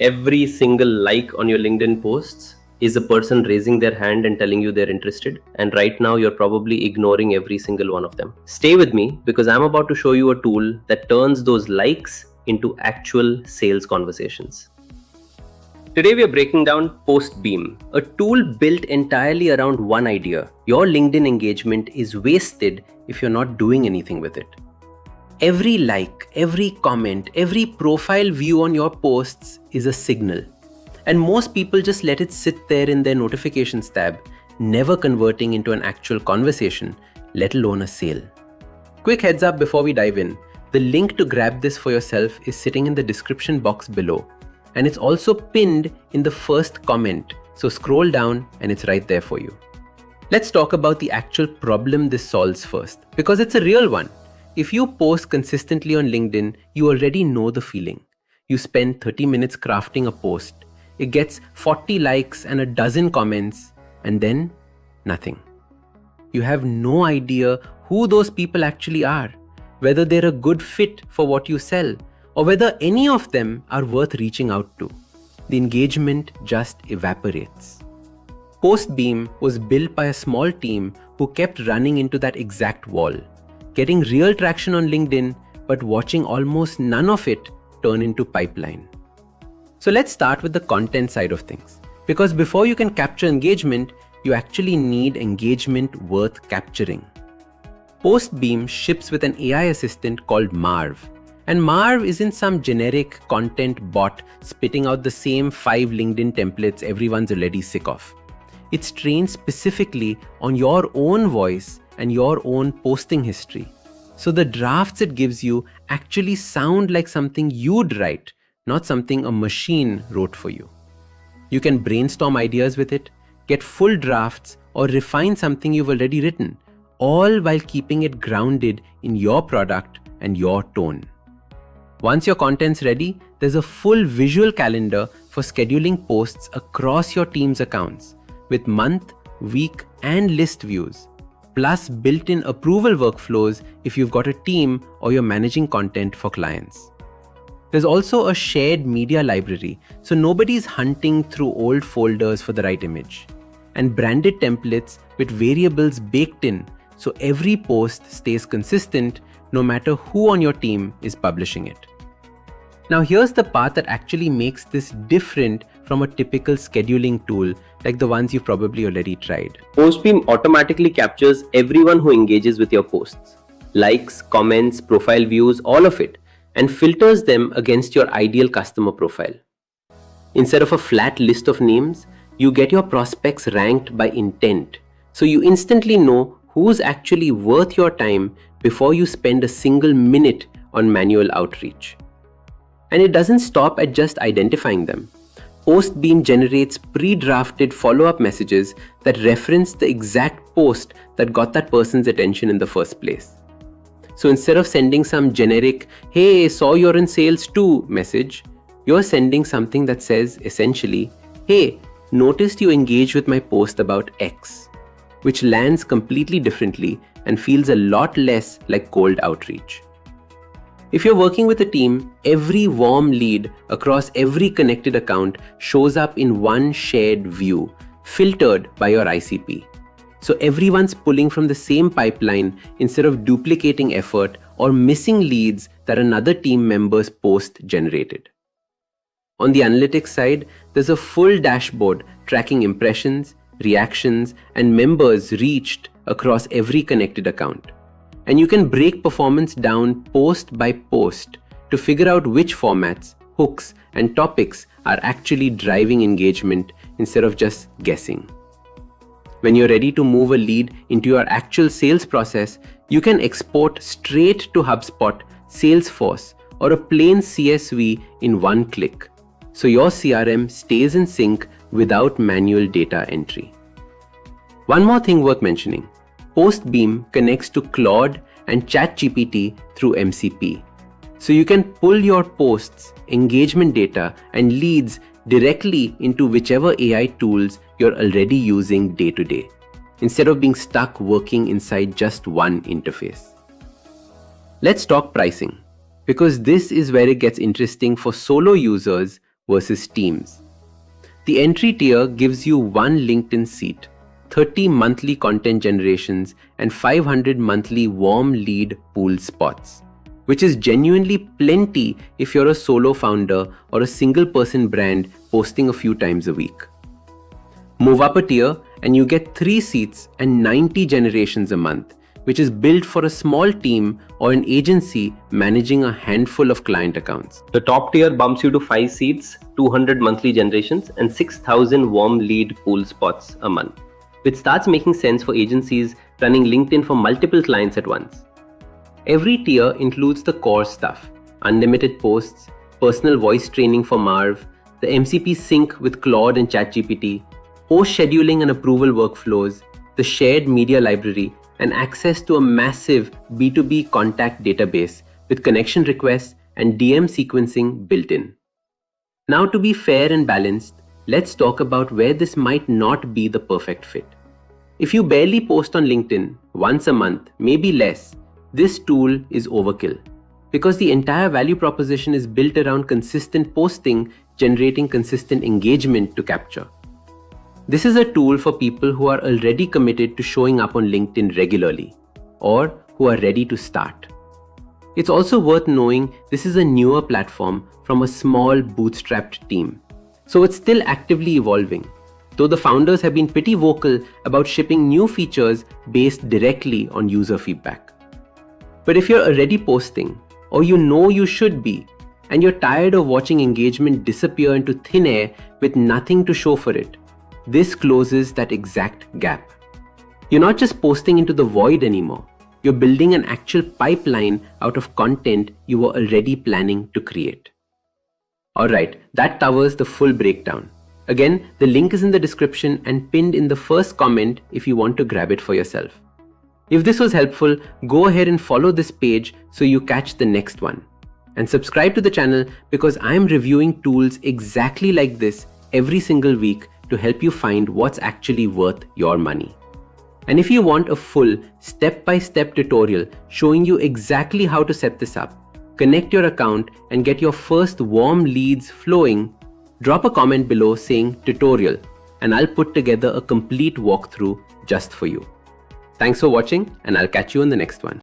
Every single like on your LinkedIn posts is a person raising their hand and telling you they're interested. And right now, you're probably ignoring every single one of them. Stay with me because I'm about to show you a tool that turns those likes into actual sales conversations. Today, we are breaking down Postbeam, a tool built entirely around one idea. Your LinkedIn engagement is wasted if you're not doing anything with it. Every like, every comment, every profile view on your posts is a signal. And most people just let it sit there in their notifications tab, never converting into an actual conversation, let alone a sale. Quick heads up before we dive in. The link to grab this for yourself is sitting in the description box below. And it's also pinned in the first comment. So scroll down and it's right there for you. Let's talk about the actual problem this solves first, because it's a real one. If you post consistently on LinkedIn, you already know the feeling. You spend 30 minutes crafting a post. It gets 40 likes and a dozen comments, and then nothing. You have no idea who those people actually are, whether they're a good fit for what you sell, or whether any of them are worth reaching out to. The engagement just evaporates. Postbeam was built by a small team who kept running into that exact wall, getting real traction on LinkedIn, but watching almost none of it turn into pipeline. So let's start with the content side of things. Because before you can capture engagement, you actually need engagement worth capturing. Postbeam ships with an AI assistant called Marv. And Marv isn't some generic content bot spitting out the same 5 LinkedIn templates everyone's already sick of. It's trained specifically on your own voice and your own posting history. So the drafts it gives you actually sound like something you'd write, not something a machine wrote for you. You can brainstorm ideas with it, get full drafts, or refine something you've already written, all while keeping it grounded in your product and your tone. Once your content's ready, there's a full visual calendar for scheduling posts across your team's accounts with month, week, and list views, plus built-in approval workflows if you've got a team or you're managing content for clients. There's also a shared media library, so nobody's hunting through old folders for the right image. And branded templates with variables baked in, so every post stays consistent no matter who on your team is publishing it. Now here's the part that actually makes this different from a typical scheduling tool like the ones you've probably already tried. Postbeam automatically captures everyone who engages with your posts. Likes, comments, profile views, all of it, and filters them against your ideal customer profile. Instead of a flat list of names, you get your prospects ranked by intent. So you instantly know who's actually worth your time before you spend a single minute on manual outreach. And it doesn't stop at just identifying them. Postbeam generates pre-drafted follow-up messages that reference the exact post that got that person's attention in the first place. So instead of sending some generic, "Hey, saw you're in sales too" message, you're sending something that says essentially, "Hey, noticed you engaged with my post about X," which lands completely differently and feels a lot less like cold outreach. If you're working with a team, every warm lead across every connected account shows up in one shared view, filtered by your ICP. So everyone's pulling from the same pipeline instead of duplicating effort or missing leads that another team member's post generated. On the analytics side, there's a full dashboard tracking impressions, reactions, and members reached across every connected account. And you can break performance down post by post to figure out which formats, hooks, and topics are actually driving engagement instead of just guessing. When you're ready to move a lead into your actual sales process, you can export straight to HubSpot, Salesforce, or a plain CSV in one click. So your CRM stays in sync without manual data entry. One more thing worth mentioning. Postbeam connects to Claude and ChatGPT through MCP. So you can pull your posts, engagement data, and leads directly into whichever AI tools you're already using day to day, instead of being stuck working inside just one interface. Let's talk pricing, because this is where it gets interesting for solo users versus teams. The entry tier gives you one LinkedIn seat, 30 monthly content generations, and 500 monthly warm lead pool spots, which is genuinely plenty if you're a solo founder or a single person brand posting a few times a week. Move up a tier and you get 3 seats and 90 generations a month, which is built for a small team or an agency managing a handful of client accounts. The top tier bumps you to 5 seats, 200 monthly generations, and 6,000 warm lead pool spots a month, which starts making sense for agencies running LinkedIn for multiple clients at once. Every tier includes the core stuff: unlimited posts, personal voice training for Marv, the MCP sync with Claude and ChatGPT, post scheduling and approval workflows, the shared media library, and access to a massive B2B contact database with connection requests and DM sequencing built in. Now, to be fair and balanced, let's talk about where this might not be the perfect fit. If you barely post on LinkedIn once a month, maybe less, this tool is overkill, because the entire value proposition is built around consistent posting, generating consistent engagement to capture. This is a tool for people who are already committed to showing up on LinkedIn regularly, or who are ready to start. It's also worth knowing this is a newer platform from a small bootstrapped team, so it's still actively evolving, though the founders have been pretty vocal about shipping new features based directly on user feedback. But if you're already posting, or you know you should be, and you're tired of watching engagement disappear into thin air with nothing to show for it, this closes that exact gap. You're not just posting into the void anymore. You're building an actual pipeline out of content you were already planning to create. Alright, that covers the full breakdown. Again, the link is in the description and pinned in the first comment if you want to grab it for yourself. If this was helpful, go ahead and follow this page so you catch the next one. And subscribe to the channel because I'm reviewing tools exactly like this every single week to help you find what's actually worth your money. And if you want a full step-by-step tutorial showing you exactly how to set this up, connect your account and get your first warm leads flowing, drop a comment below saying tutorial and I'll put together a complete walkthrough just for you. Thanks for watching and I'll catch you in the next one.